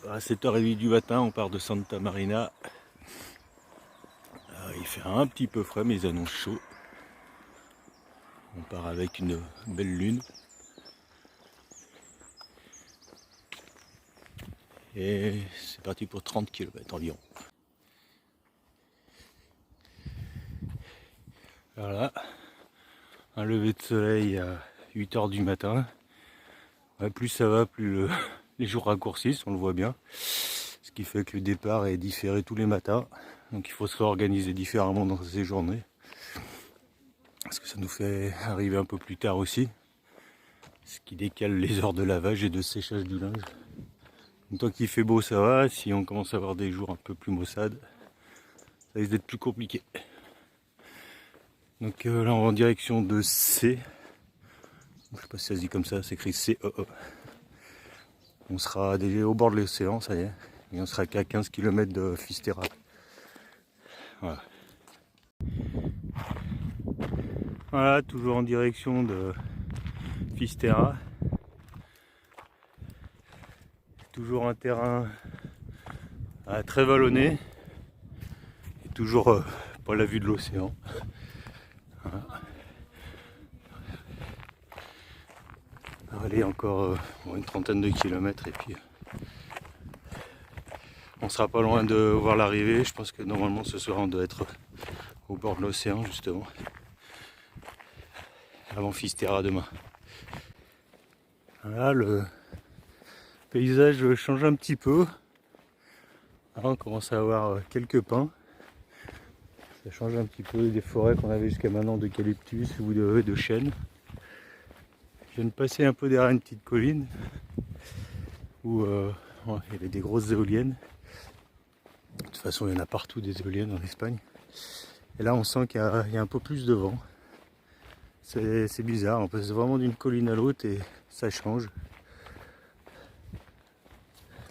À 7h30 du matin, on part de Santa Marina. Il fait un petit peu frais, mais ils annoncent chaud. On part avec une belle lune. Et c'est parti pour 30 km environ. Voilà, un lever de soleil à 8h du matin. Ouais, plus ça va, plus les jours raccourcissent, on le voit bien. Ce qui fait que le départ est différé tous les matins. Donc il faut se réorganiser différemment dans ces journées. Parce que ça nous fait arriver un peu plus tard aussi. Ce qui décale les heures de lavage et de séchage du linge. Tant qu'il fait beau, ça va. Si on commence à avoir des jours un peu plus maussades, ça risque d'être plus compliqué. Donc là, on va en direction de C. Je sais pas si ça se dit comme ça, c'est écrit C-E-E. On sera déjà au bord de l'océan, ça y est. Et on sera qu'à 15 km de Fisterra. Voilà. Voilà, toujours en direction de Fisterra. Toujours un terrain très vallonné. Et toujours pas la vue de l'océan. Voilà. Allez, encore une trentaine de kilomètres et puis on sera pas loin de voir l'arrivée. Je pense que normalement ce soir on doit être au bord de l'océan justement. Avant Fisterra demain. Voilà, le paysage change un petit peu. Là, on commence à avoir quelques pins. Ça change un petit peu des forêts qu'on avait jusqu'à maintenant d'eucalyptus ou de chênes. Je viens de passer un peu derrière une petite colline où il y avait des grosses éoliennes. De toute façon, il y en a partout des éoliennes en Espagne. Et là, on sent qu'il y a un peu plus de vent. C'est bizarre, on passe vraiment d'une colline à l'autre et ça change.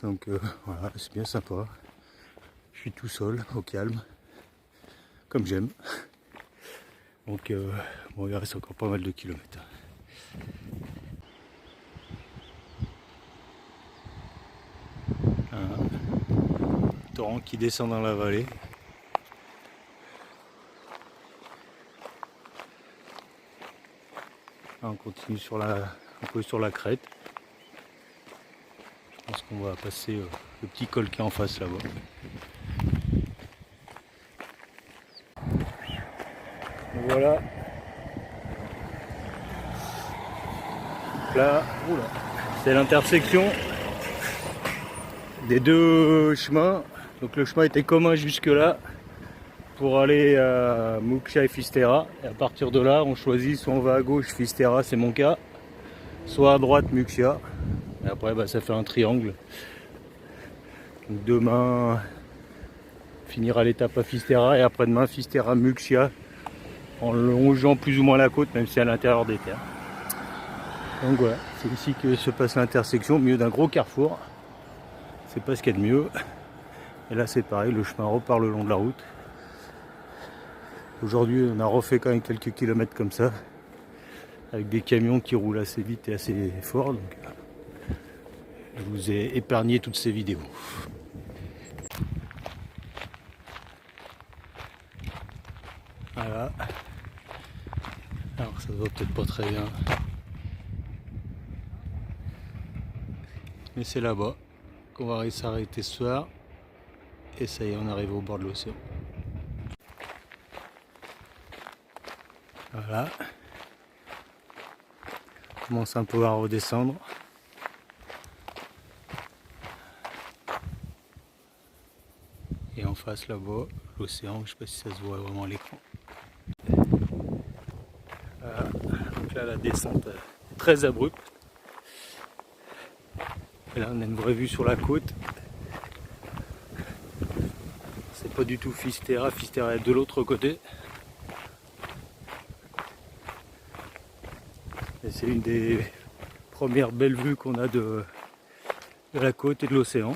Donc voilà, c'est bien sympa. Je suis tout seul, au calme, comme j'aime. Donc bon, il reste encore pas mal de kilomètres. Un torrent qui descend dans la vallée. Là, on continue un peu sur la crête. Je pense qu'on va passer le petit col qui est en face là-bas. Voilà. Là, c'est l'intersection des deux chemins. Donc le chemin était commun jusque là pour aller à Muxia et Fisterra. Et à partir de là, on choisit soit on va à gauche, Fisterra, c'est mon cas, soit à droite, Muxia. Et après, ça fait un triangle. Donc demain, on finira l'étape à Fisterra et après-demain, Fisterra, Muxia, en longeant plus ou moins la côte, même si à l'intérieur des terres. Donc voilà, c'est ici que se passe l'intersection, au milieu d'un gros carrefour. C'est pas ce qu'il y a de mieux. Et là c'est pareil, le chemin repart le long de la route. Aujourd'hui on a refait quand même quelques kilomètres comme ça, avec des camions qui roulent assez vite et assez fort. Donc je vous ai épargné toutes ces vidéos. Voilà. Alors ça se voit peut-être pas très bien. Mais c'est là-bas qu'on va s'arrêter ce soir. Et ça y est, on arrive au bord de l'océan. Voilà. On commence un peu à redescendre. Et en face là-bas, l'océan, je ne sais pas si ça se voit vraiment à l'écran. Voilà. Donc là, la descente est très abrupte. Et là, on a une vraie vue sur la côte. C'est pas du tout Fisterra, Fisterra est de l'autre côté. Et c'est une des premières belles vues qu'on a de la côte et de l'océan.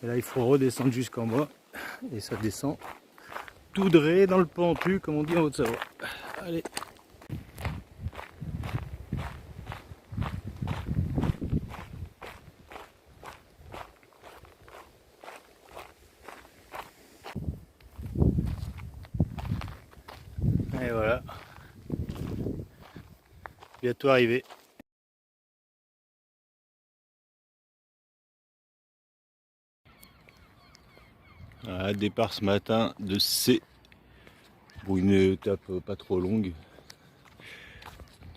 Et là, il faut redescendre jusqu'en bas. Et ça descend tout droit dans le pentu, comme on dit en Haute-Savoie. Allez. Et voilà. Bientôt arrivé. Voilà, départ ce matin de C pour une étape pas trop longue.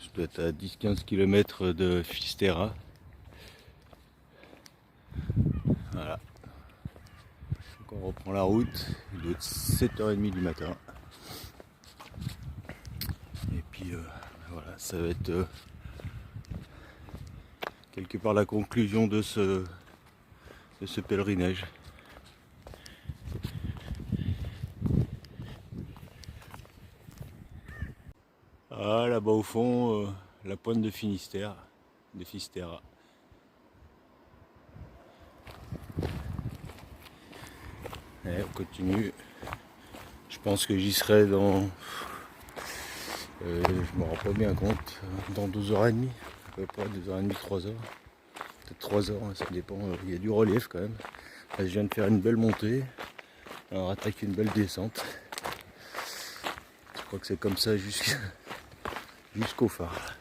Je dois être à 10-15 km de Fisterra. Voilà. Donc on reprend la route, il doit être 7h30 du matin. Et puis voilà, ça va être quelque part la conclusion de ce pèlerinage. Ah, là-bas au fond, la pointe de Finistère, de Fisterra. Et on continue. Je pense que j'y serai dans... je me rends pas bien compte, dans 2h30, à peu près 2h30, 3h. Peut-être 3h, hein, ça dépend. Il y a du relief quand même. Là, je viens de faire une belle montée. Alors attaque une belle descente. Je crois que c'est comme ça jusqu'au phare.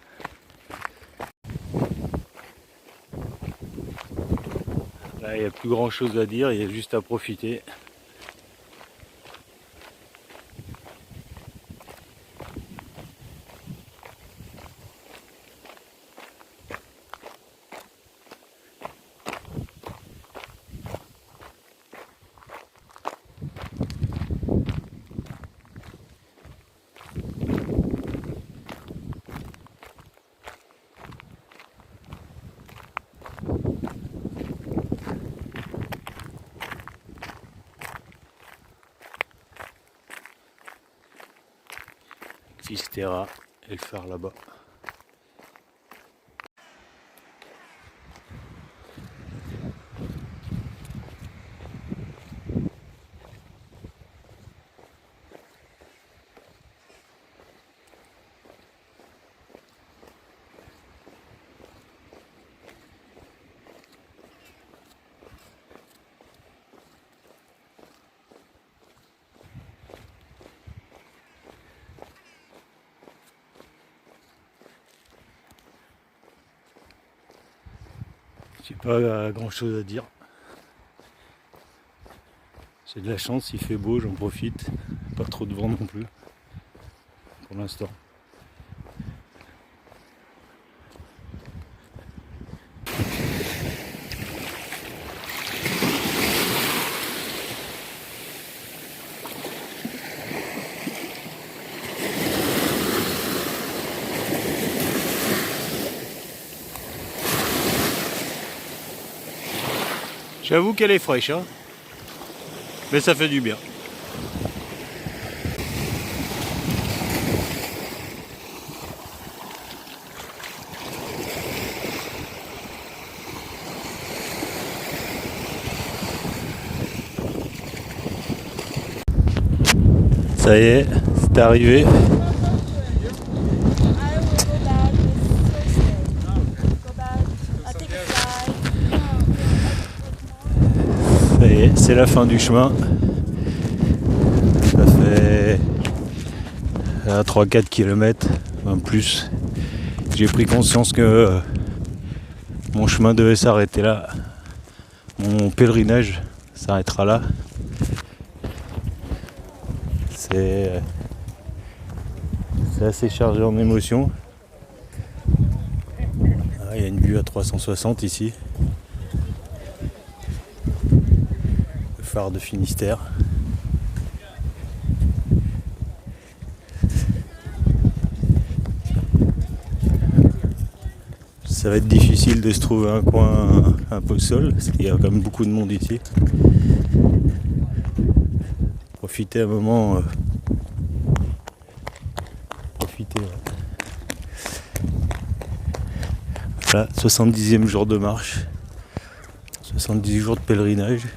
Là, il n'y a plus grand chose à dire, il y a juste à profiter. Fisterra et le phare là-bas. J'ai pas grand chose à dire. J'ai de la chance, il fait beau, j'en profite. Pas trop de vent non plus. Pour l'instant. J'avoue qu'elle est fraîche, hein, mais ça fait du bien. Ça y est, c'est arrivé. Ça y est, c'est la fin du chemin. Ça fait 3-4 km, un plus. J'ai pris conscience que mon chemin devait s'arrêter là. Mon pèlerinage s'arrêtera là. C'est assez chargé en émotions. Ah, il y a une vue à 360 ici. Le phare de Finistère. Ça va être difficile de se trouver un coin un peu seul, parce qu'il y a quand même beaucoup de monde ici. Profitez un moment. Profitez. Voilà, 70e jour de marche. 70 jours de pèlerinage.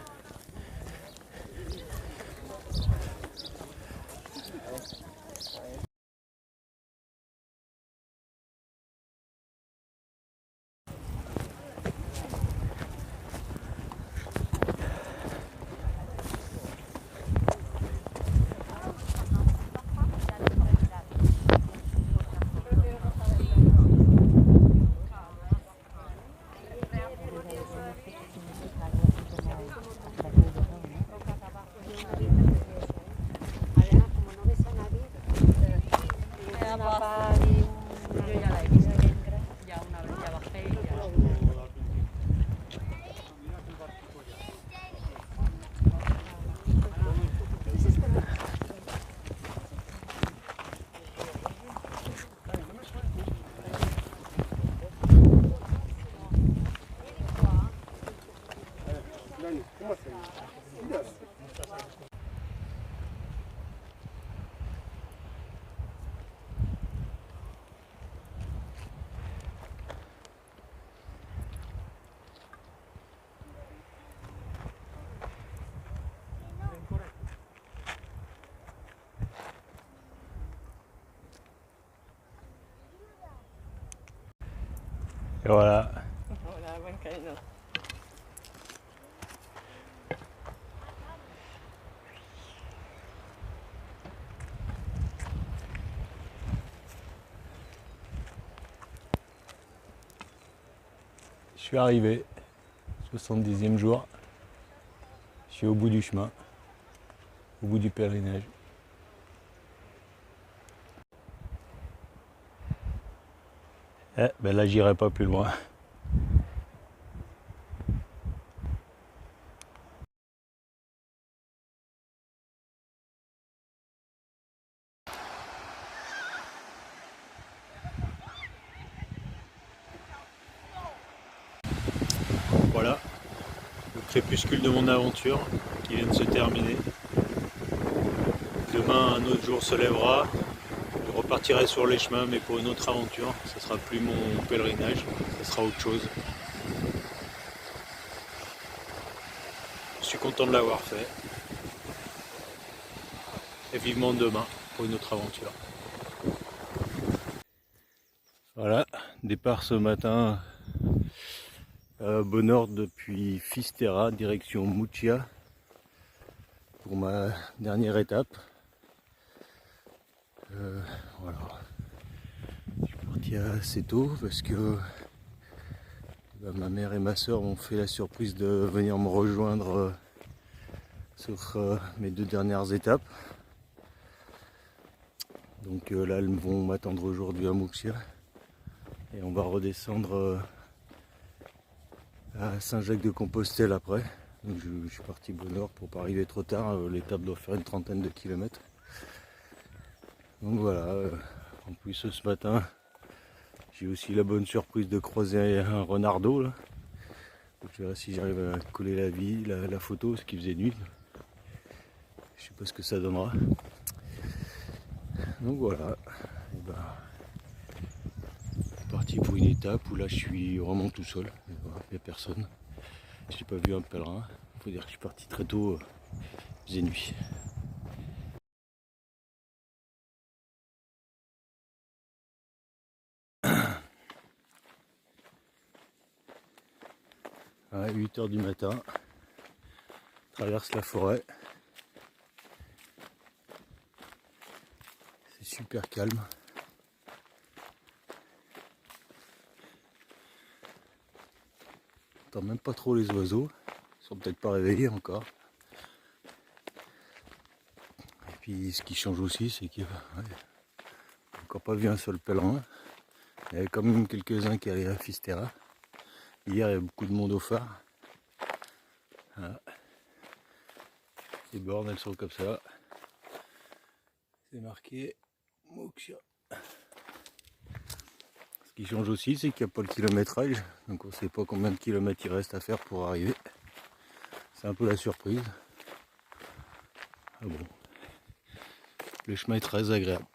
Et voilà. Hola, buen camino. Je suis arrivé, 70e jour. Je suis au bout du chemin, au bout du pèlerinage. Ben là, j'irai pas plus loin. Voilà, le crépuscule de mon aventure qui vient de se terminer. Demain, un autre jour se lèvera. Je repartirai sur les chemins, mais pour une autre aventure. Ce sera plus mon pèlerinage, ce sera autre chose. Je suis content de l'avoir fait. Et vivement demain pour une autre aventure. Voilà, départ ce matin bon ordre depuis Fisterra, direction Murcia pour ma dernière étape. Voilà. Je suis parti assez tôt parce que ma mère et ma soeur m'ont fait la surprise de venir me rejoindre sur mes 2 dernières étapes. Donc là elles vont m'attendre aujourd'hui à Murcia et on va redescendre à Saint-Jacques-de-Compostelle après. Donc je suis parti bonne heure pour pas arriver trop tard. L'étape doit faire une 30aine de kilomètres. Donc voilà, en plus ce matin j'ai aussi la bonne surprise de croiser un renardeau là. Donc, je verrai si j'arrive à coller la photo, ce qui faisait nuit. Je sais pas ce que ça donnera. Donc voilà, et ben, parti pour une étape où là je suis vraiment tout seul, il n'y a personne. J'ai pas vu un pèlerin, faut dire que je suis parti très tôt, il faisait nuit. À 8 h du matin, traverse la forêt. C'est super calme. J'entends même pas trop les oiseaux, ils sont peut-être pas réveillés encore. Et puis ce qui change aussi, c'est qu'il n'y a encore pas vu un seul pèlerin. Il y avait quand même quelques-uns qui allaient à Fisterra. Hier il y avait beaucoup de monde au phare. Voilà. Les bornes elles sont comme ça. C'est marqué Murcia. Ce qui change aussi, c'est qu'il n'y a pas le kilométrage, donc on ne sait pas combien de kilomètres il reste à faire pour arriver. C'est un peu la surprise. Ah bon. Le chemin est très agréable.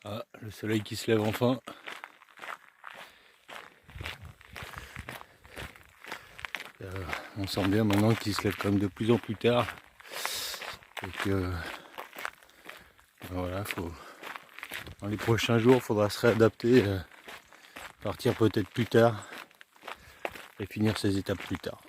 Ah, le soleil qui se lève enfin. On sent bien maintenant qu'il se lève quand même de plus en plus tard. Et que voilà, dans les prochains jours, il faudra se réadapter, partir peut-être plus tard et finir ces étapes plus tard.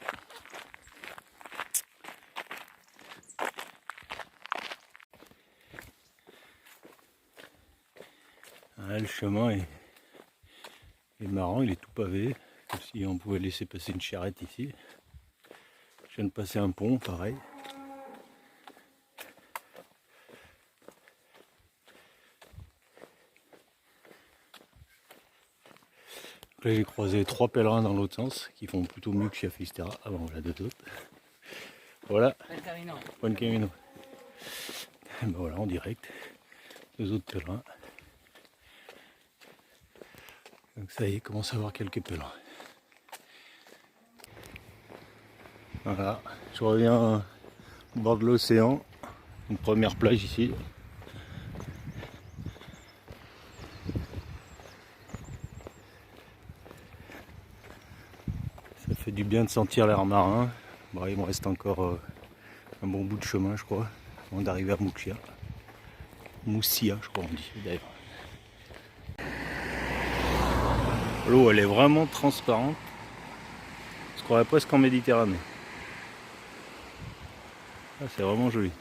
Ah, le chemin est marrant, il est tout pavé, comme si on pouvait laisser passer une charrette ici. Je viens de passer un pont, pareil. Là j'ai croisé 3 pèlerins dans l'autre sens qui font plutôt mieux que chez Fisterra. Ah bon, voilà 2 autres. Voilà. Buen camino. Ben voilà, en direct. 2 autres pèlerins. Donc ça y est, commence à avoir quelques pèlerins. Voilà, je reviens au bord de l'océan, une première plage ici. Ça fait du bien de sentir l'air marin. Bon, il me reste encore un bon bout de chemin, je crois, avant d'arriver à Mouksia. Moussia, je crois on dit d'ailleurs. L'eau, elle est vraiment transparente. On se croirait presque en Méditerranée. Ah, c'est vraiment joli.